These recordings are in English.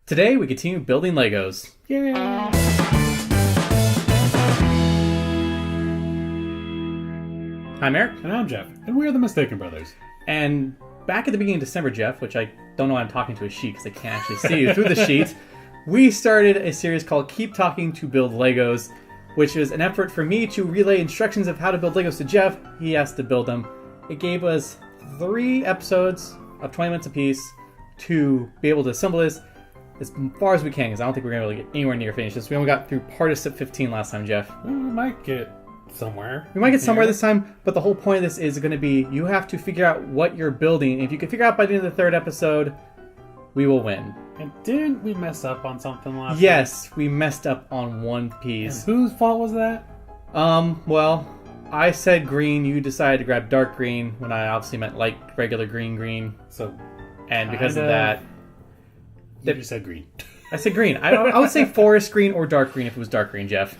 Today we continue building Legos. Yay! I'm Eric. And I'm Jeff. And we are the Mistaken Brothers. And back at the beginning of December, Jeff, which I don't know why I'm talking to a sheet because I can't actually see you through the sheet, we started a series called Keep Talking to Build Legos, which is an effort for me to relay instructions of how to build Legos to Jeff. He has to build them. It gave us 3 episodes of 20 minutes apiece to be able to assemble this as far as we can, because I don't think we're going to be able to get anywhere near finish this. We only got through part of step 15 last time, Jeff. We might get somewhere. We might get somewhere this time, but the whole point of this is going to be you have to figure out what you're building. If you can figure out by the end of the 3rd episode, we will win. And didn't we mess up on something last Yes, we messed up on one piece. And whose fault was that? Well, I said green, you decided to grab dark green when I obviously meant light, regular green. So, And because of that... You just said green. I said green. I would say forest green or dark green if it was dark green, Jeff.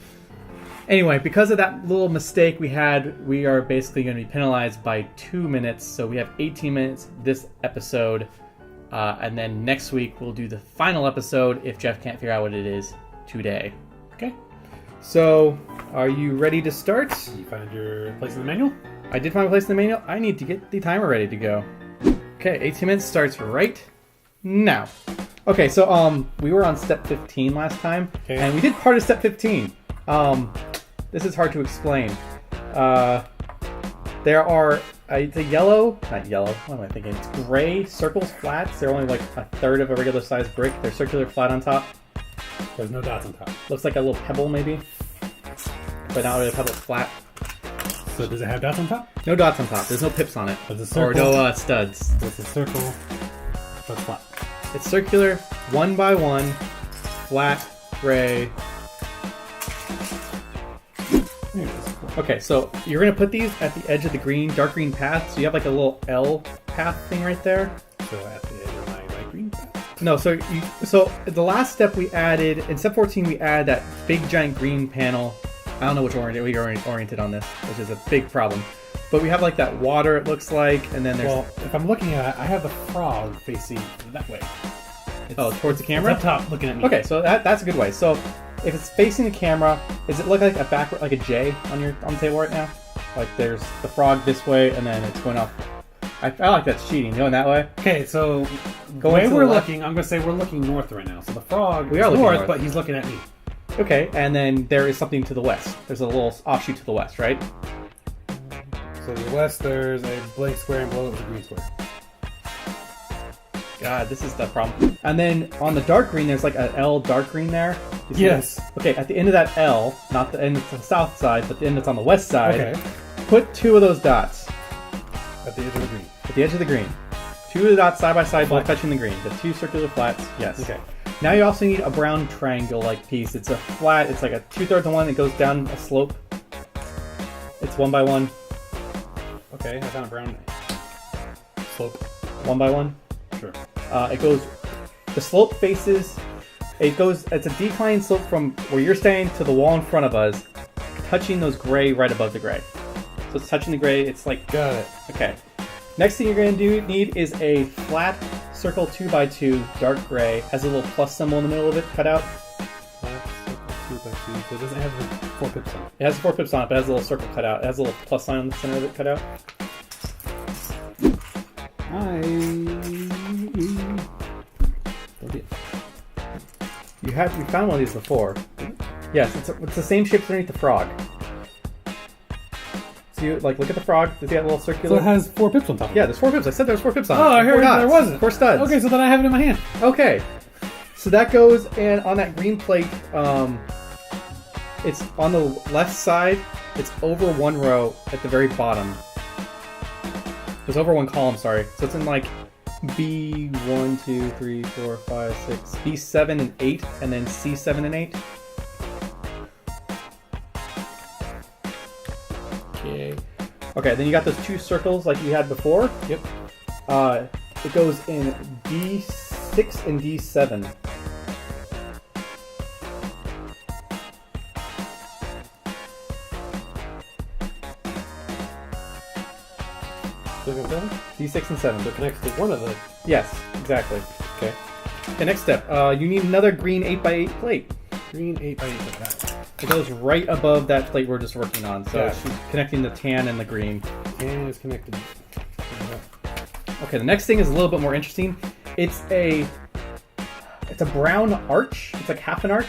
Anyway, because of that little mistake we had, we are basically going to be penalized by 2 minutes. So we have 18 minutes this episode. And then next week we'll do the final episode if Jeff can't figure out what it is today. Okay. So, are you ready to start? You found your place in the manual? I did find a place in the manual. I need to get the timer ready to go. Okay, 18 minutes starts right now. Okay, so we were on step 15 last time, and we did part of step 15. This is hard to explain. There are the yellow, not yellow, what am I thinking? It's gray circles, flats. They're only like a third of a regular sized brick. They're circular, flat on top. There's no dots on top. Looks like a little pebble maybe, but not really a pebble, it's flat. So does it have dots on top? No dots on top. There's no pips on it. There's a circle. Or no studs. There's a circle. That's flat. It's circular, 1 by 1, flat, gray. Okay, so you're going to put these at the edge of the green, dark green path. So you have like a little L path thing right there. So at the edge of my light green path? No, so the last step we added, in step 14 we added that big giant green panel. I don't know which orient we oriented on this, which is a big problem. But we have like that water, it looks like, and then there's... Well, if I'm looking at it, I have the frog facing that way. Towards the camera? It's up top looking at me. Okay, so that's a good way. So if it's facing the camera, does it look like like a J on the table right now? Like there's the frog this way, and then it's going off. I like that cheating. Going that way. Okay, so the way we're looking, I'm going to say we're looking north right now. So the frog is north, but he's looking at me. Okay, and then there is something to the west. There's a little offshoot to the west, right? So to the west, there's a blank square, and below it is a green square. God, this is the problem. And then on the dark green, there's like an L dark green there. Yes. That? Okay, at the end of that L, not the end that's the south side, but the end that's on the west side, okay. Put 2 of those dots. At the edge of the green. At the edge of the green. 2 of the dots side by side, both touching the green. The 2 circular flats, yes. Okay. Now you also need a brown triangle-like piece. It's a flat, it's like a 2/3 of one that goes down a slope. It's 1 by 1. Okay, I found a brown slope. 1 by 1. Sure. The slope faces, it's a declining slope from where you're standing to the wall in front of us, touching those gray right above the gray. So it's touching the gray, it's like... Got it. Okay. Next thing you're going to need is a flat circle 2 by 2 dark gray, has a little plus symbol in the middle of it cut out. Flat circle 2 by 2, so it doesn't have the 4 pips on it. It has 4 pips on it, but it has a little circle cut out. It has a little plus sign on the center of it cut out. You found one of these before. Yes, it's the same shape underneath the frog. So you look at the frog. Does he have a little circular? So it has 4 pips on top of it. Yeah, there's 4 pips. I said there's 4 pips on it. Oh, I heard there wasn't. 4 studs. Okay, so then I have it in my hand. Okay. So that goes in on that green plate. It's on the left side. It's over 1 row at the very bottom. It's over 1 column, sorry. So it's in like B1, 2, 3, 4, 5, 6, B7 and 8, and then C7 and 8. Okay, then you got those 2 circles like you had before. Yep. It goes in D6 and D7. D6 and 7? D6 and 7. So it connects to one of the... Yes, exactly. Okay. Okay, next step. You need another green 8x8 plate. Green 8x8. It goes right above that plate we're just working on. So she's connecting the tan and the green. Tan is connected. Okay, the next thing is a little bit more interesting. It's a brown arch. It's like half an arch.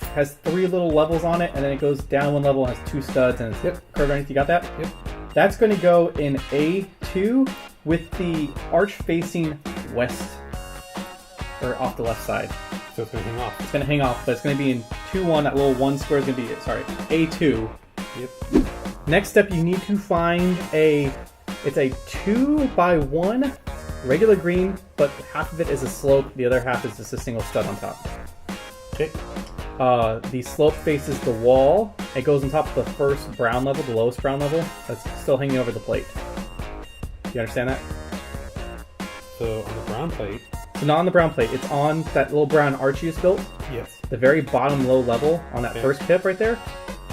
It has 3 little levels on it, and then it goes down 1 level and has 2 studs, and it's curved underneath. You got that? Yep. That's going to go in A2 with the arch facing west, or off the left side. So it's going to hang off. It's going to hang off, but it's going to be in 2-1. That little 1 square is going to be, A2. Yep. Next step, you need to find it's a 2x1 regular green, but half of it is a slope, the other half is just a single stud on top. Okay. The slope faces the wall. It goes on top of the first brown level, the lowest brown level. That's still hanging over the plate. Do you understand that? So on the brown plate. So not on the brown plate. It's on that little brown arch you just built. Yes. The very bottom low level on that first pip right there.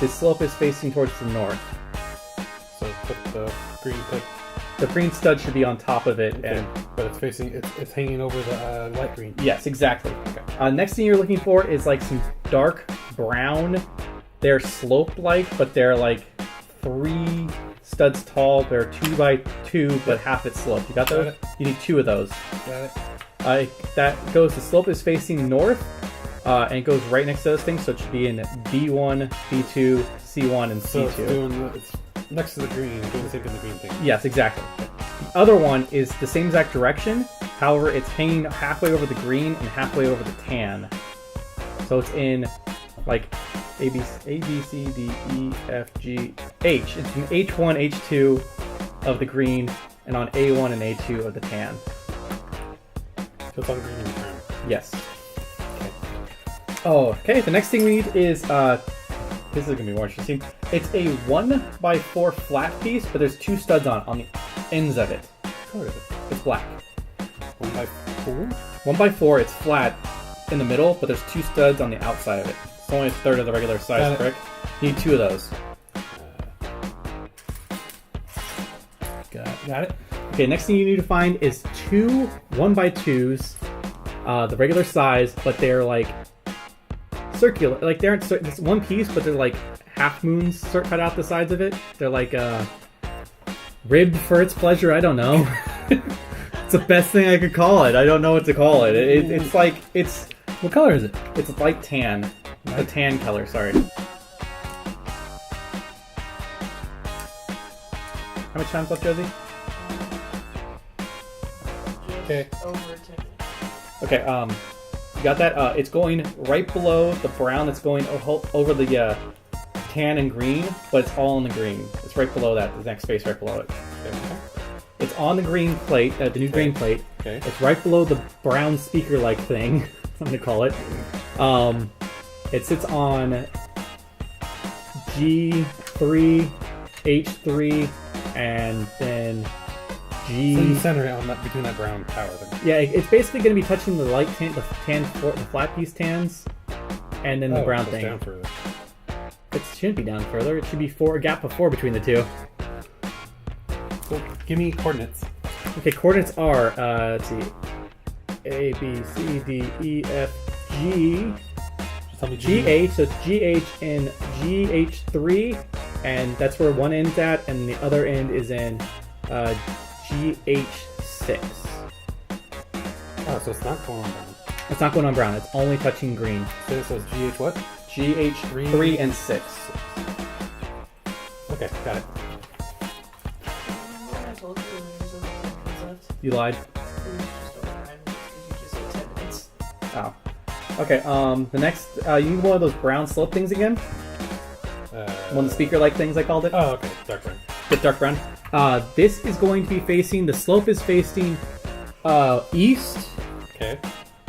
The slope is facing towards the north. So put the green pip. The green stud should be on top of it, but it's facing. It's hanging over the light green. Yes, exactly. Okay. Next thing you're looking for is like some dark brown. They're slope-like, but they're like 3 studs tall. They're 2x2, but half its slope. You got those? Got it. You need 2 of those. Got it. That goes. The slope is facing north, and it goes right next to those things. So it should be in B1, B2, C1, and C2. It's next to the green, doing the same thing the green thing. Yes, exactly. The other one is the same exact direction. However, it's hanging halfway over the green and halfway over the tan. So it's in like A, B, C, D, E, F, G, H. It's in H1, H2 of the green, and on A1 and A2 of the tan. So it's on green and brown. Yes. Okay. Oh, okay. The next thing we need is this is gonna be more interesting. It's a 1x4 flat piece, but there's 2 studs on the ends of it. What color is it? It's black. 1x4? 1x4, it's flat in the middle, but there's 2 studs on the outside of it. It's only a third of the regular size brick. You need 2 of those. Got it. Okay, next thing you need to find is 2 1x2s, the regular size, but they're like circular. Like they're it's one piece, but they're like half moons cut out the sides of it. They're like ribbed for its pleasure. I don't know. It's the best thing I could call it. I don't know what to call it. It's like it's. What color is it? It's a light tan. Right. The tan color. Sorry. How much time's left, Josie? Okay. Over 10 minutes. Okay. You got that? It's going right below the brown. That's going over the tan and green, but it's all in the green. It's right below that. The next space right below it. Okay. It's on the green plate, the new green plate. Okay. It's right below the brown speaker-like thing. I'm gonna call it. It sits on G3, H3, and then G. So you center it on that between that brown tower thing. Yeah, it's basically going to be touching the light tan, the flat piece tans, and then the brown thing. Down further. It shouldn't be down further. It should be a gap of 4 between the 2. So give me coordinates. Okay, coordinates are let's see, A, B, C, D, E, F, G. Just tell me GH, so it's GH in GH3, and that's where one end's at, and the other end is in GH6. Oh, so it's not going on brown. It's not going on brown. It's only touching green. So it's GH what? GH3 and 6. Okay, got it. I told you there was only 10 minutes left. You lied. It was just over 9 minutes because you just said 10 minutes. Oh. Okay, the next, you need one of those brown slope things again? One of the speaker-like things I called it? Oh, okay, dark brown. Get dark brown. This is going to be facing, the slope is facing east. Okay.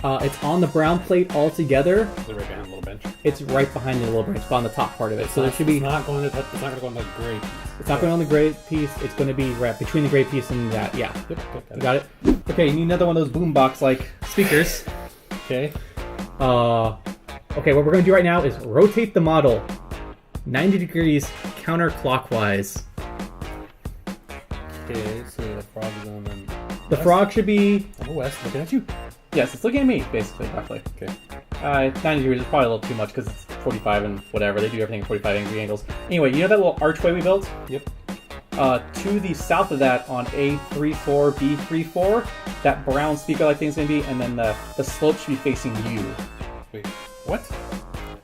It's on the brown plate altogether. Is it right behind the little bench? It's right behind the little bench, but on the top part of it. So there should be. It's not going to touch. It's not going to go on the gray piece. It's not going on the gray piece. It's going to be right between the gray piece and that. Yeah. Yep. You got it. Okay, you need another one of those boombox-like speakers. Okay. Okay, what we're going to do right now is rotate the model 90 degrees counterclockwise. Okay, so the frog is on them. The frog should be on the west, looking at you. Yes, it's looking at me, basically, roughly. Okay. 90 degrees is probably a little too much because it's 45 and whatever. They do everything at 45 degree angles. Anyway, you know that little archway we built? Yep. To the south of that on A34, B34, that brown speaker-like thing is going to be, and then the slope should be facing you. Wait, what?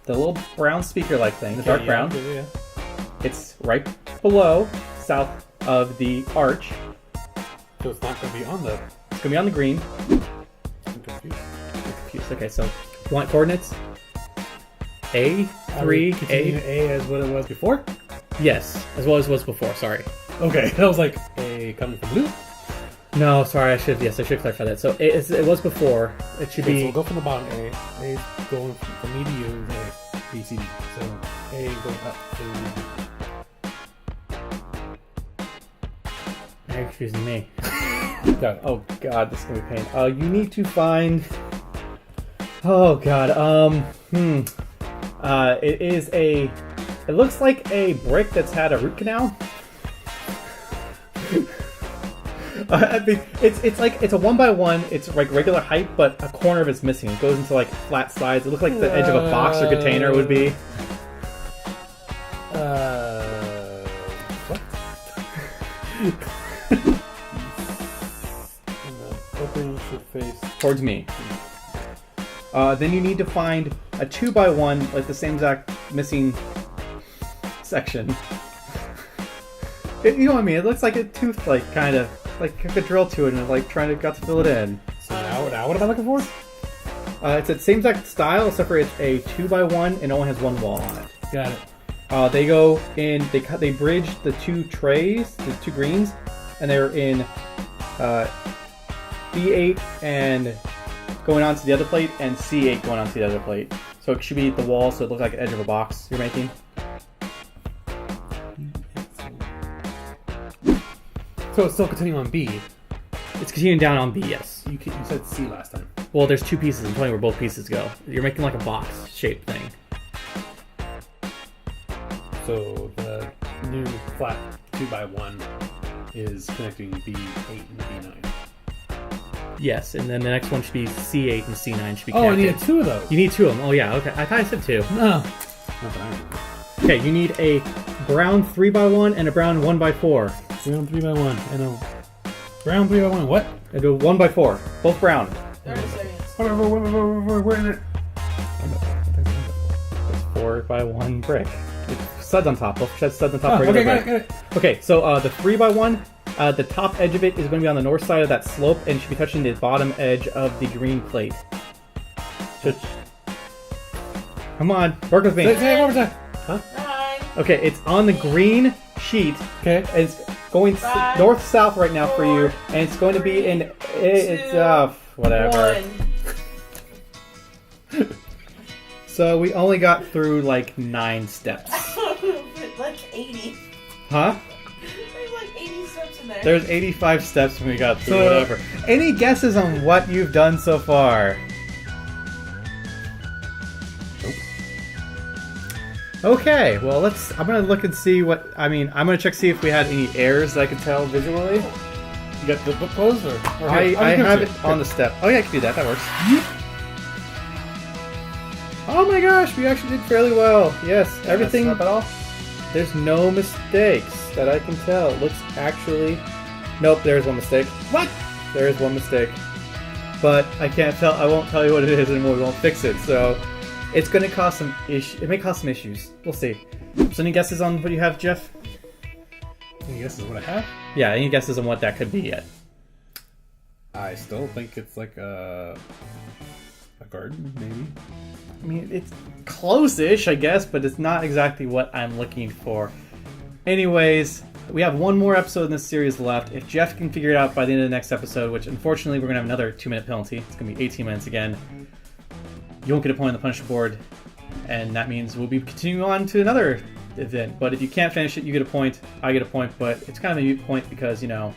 The little brown speaker-like thing, the dark brown. Yeah. It's right below, south of the arch. So it's not going to be on the... It's going to be on the green. I'm confused. Okay, so you want coordinates? A3, A as what it was before? Yes, as well as was before, sorry. Okay, that was like A coming from blue. No, sorry, I should clarify that. So it was before. It should be... So we'll go from the bottom A. A is going from me to you, A, B, C, D. So A going up to... You're confusing me. Got it. Oh god, this is gonna be a pain. You need to find... Oh god, it is a... It looks like a brick that's had a root canal. I think it's a 1x1. It's like regular height, but a corner of it's missing. It goes into like flat sides. It looks like the edge of a box or container would be. What? And the opening should face Towards me. Then you need to find a 2x1, like the same exact missing section. You know what I mean? It looks like a tooth, like kind of like a drill to it, and like got to fill it in. So now what am I looking for? It's the same exact style, except for it's a 2x1 and only has one wall on it. Got it. They go in. They bridge the two trays, the two greens, and they're in B8 and going onto the other plate, and C8 going onto the other plate. So it should be the wall, so it looks like the edge of a box you're making. So it's still continuing on B. It's continuing down on B, yes. You said C last time. Well, there's two pieces. I'm telling you where both pieces go. You're making like a box-shaped thing. So the new flat 2x1 is connecting B8 and B9. Yes, and then the next one should be C8 and C9 should be connected. Oh, I needed two of those. You need two of them. Oh, yeah, okay. I thought I said two. No. Not that I remember. Okay, you need a brown 3x1 and a brown 1x4. Brown 3x1 and a brown 3x1. What? And do a 1x4. Both brown. 30 seconds. Where is it? It's 4x1 brick. It's studs on top. Both studs on top. Okay, brick. got it. Okay, so the 3x1, the top edge of it is going to be on the north side of that slope and should be touching the bottom edge of the green plate. Come on, work with me. Say it one more time. Huh? 9. Okay, it's on the green sheet. Okay. And it's going Five, north-south right now for you, 4, and it's going to be in... It's, whatever. 1. So we only got through like 9 steps. Like 80. Huh? There's like 80 steps in there. There's 85 steps when we got through, whatever. Any guesses on what you've done so far? Nope. Okay, well I'm gonna look and see I'm gonna check see if we had any errors that I could tell visually. You got the book closed or I have it on the step. Oh yeah, I can do that, that works. Oh my gosh, we actually did fairly well. Yes, everything. Up at all? There's no mistakes that I can tell. It looks actually... Nope, there's one mistake. What? There is one mistake. But I can't tell. I won't tell you what it is and we won't fix it. So it's going to cause some issues. It may cause some issues. We'll see. So any guesses on what you have, Jeff? Any guesses what I have? Yeah, any guesses on what that could be yet? I still think it's like a garden, maybe. I mean, it's close-ish, I guess, but it's not exactly what I'm looking for. Anyways, we have one more episode in this series left. If Jeff can figure it out by the end of the next episode, which unfortunately we're going to have another 2-minute penalty. It's going to be 18 minutes again. You won't get a point on the punishment board, and that means we'll be continuing on to another event. But if you can't finish it, you get a point. I get a point, but it's kind of a mute point because, you'll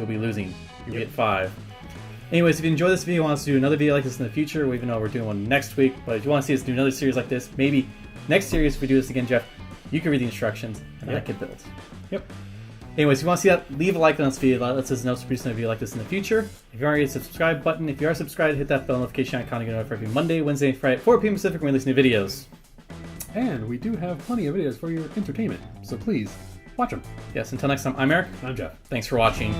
be losing. You'll get 5. Anyways, if you enjoyed this video and want us to do another video like this in the future, even though we're doing one next week, but if you want to see us do another series like this, maybe next series if we do this again, Jeff, you can read the instructions and I can build. Yep. Anyways, if you want to see that, leave a like on this video. That lets us know to produce a video like this in the future. If you already hit the subscribe button, if you are subscribed, hit that bell notification icon to get notified every Monday, Wednesday, and Friday at 4 p.m. Pacific when we release new videos. And we do have plenty of videos for your entertainment, so please watch them. Yes, until next time, I'm Eric. I'm Jeff. Thanks for watching.